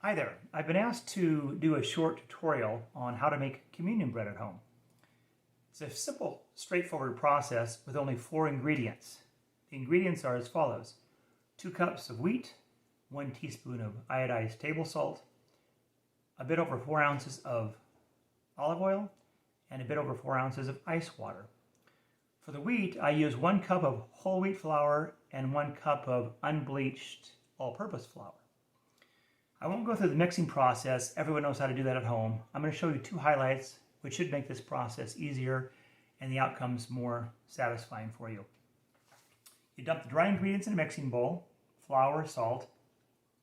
Hi there. I've been asked to do a short tutorial on how to make communion bread at home. It's a simple, straightforward process with only 4 ingredients. The ingredients are as follows: 2 cups of wheat, 1 teaspoon of iodized table salt, a bit over 4 ounces of olive oil, and a bit over 4 ounces of ice water. For the wheat, I use 1 cup of whole wheat flour and 1 cup of unbleached all-purpose flour. I won't go through the mixing process. Everyone knows how to do that at home. I'm going to show you 2 highlights which should make this process easier and the outcomes more satisfying for you. You dump the dry ingredients in a mixing bowl, flour, salt,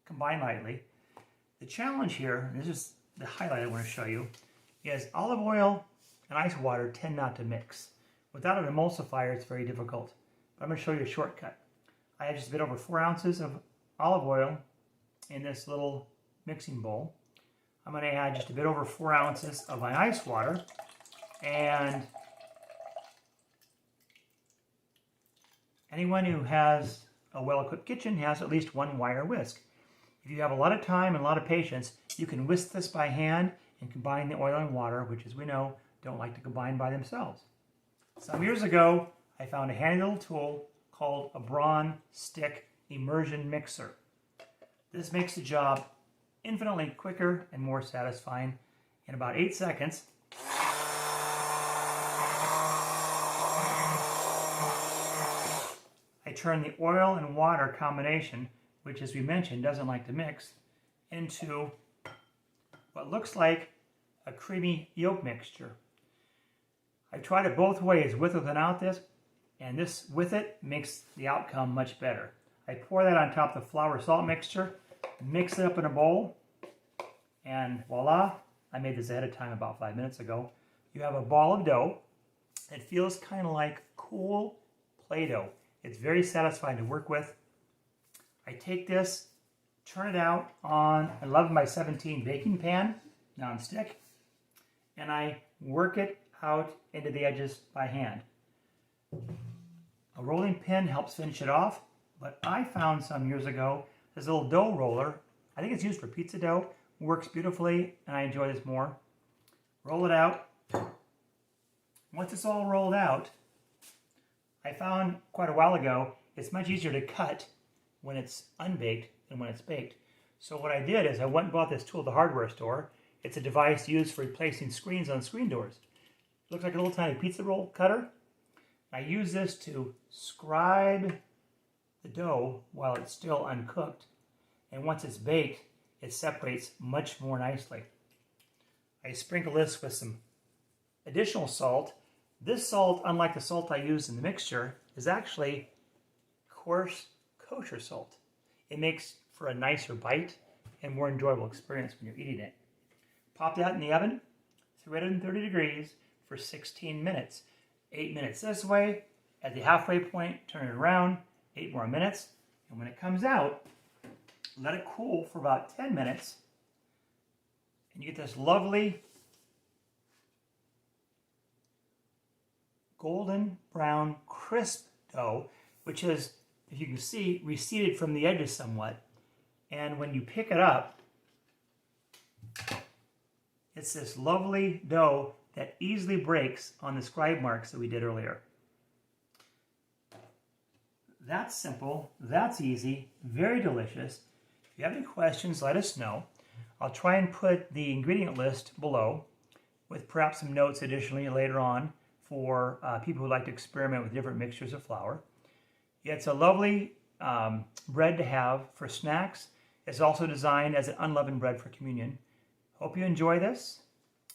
combine lightly. The challenge here, and this is the highlight I want to show you, is olive oil and ice water tend not to mix. Without an emulsifier, it's very difficult. But I'm going to show you a shortcut. I have just a bit over 4 ounces of olive oil in this little mixing bowl. I'm going to add just a bit over 4 ounces of my ice water, and anyone who has a well-equipped kitchen has at least 1 wire whisk. If you have a lot of time and a lot of patience, you can whisk this by hand and combine the oil and water, which, as we know, don't like to combine by themselves. Some years ago, I found a handy little tool called a Braun Stick Immersion Mixer. This makes the job infinitely quicker and more satisfying. In about 8 seconds, I turn the oil and water combination, which, as we mentioned, doesn't like to mix, into what looks like a creamy yolk mixture. I've tried it both ways, with or without this, and this with it makes the outcome much better. I pour that on top of the flour salt mixture, mix it up in a bowl, and voila, I made this ahead of time about 5 minutes ago. You have a ball of dough. It feels kind of like cool Play-Doh. It's very satisfying to work with. I take this, turn it out on an 11 by 17 baking pan, non-stick, and I work it out into the edges by hand. A rolling pin helps finish it off, but I found some years ago this little dough roller. I think it's used for pizza dough. Works beautifully, and I enjoy this more. Roll it out. Once it's all rolled out, I found quite a while ago it's much easier to cut when it's unbaked than when it's baked. So what I did is I went and bought this tool at the hardware store. It's a device used for replacing screens on screen doors. It looks like a little tiny pizza roll cutter. I use this to scribe the dough while it's still uncooked, and once it's baked, it separates much more nicely. I sprinkle this with some additional salt. This salt, unlike the salt I used in the mixture, is actually coarse kosher salt. It makes for a nicer bite and more enjoyable experience when you're eating it. Pop that in the oven, 330 degrees for 16 minutes. 8 minutes this way. At the halfway point, turn it around, 8 more minutes, and when it comes out, let it cool for about 10 minutes, and you get this lovely golden brown crisp dough, which is, if you can see, receded from the edges somewhat. And when you pick it up, it's this lovely dough that easily breaks on the scribe marks that we did earlier. That's simple, that's easy, very delicious. If you have any questions, let us know. I'll try and put the ingredient list below with perhaps some notes additionally later on for people who like to experiment with different mixtures of flour. It's a lovely bread to have for snacks. It's also designed as an unleavened bread for communion. Hope you enjoy this.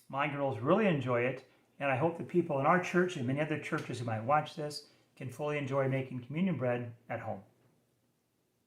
My girls really enjoy it, and I hope the people in our church and many other churches who might watch this can fully enjoy making communion bread at home.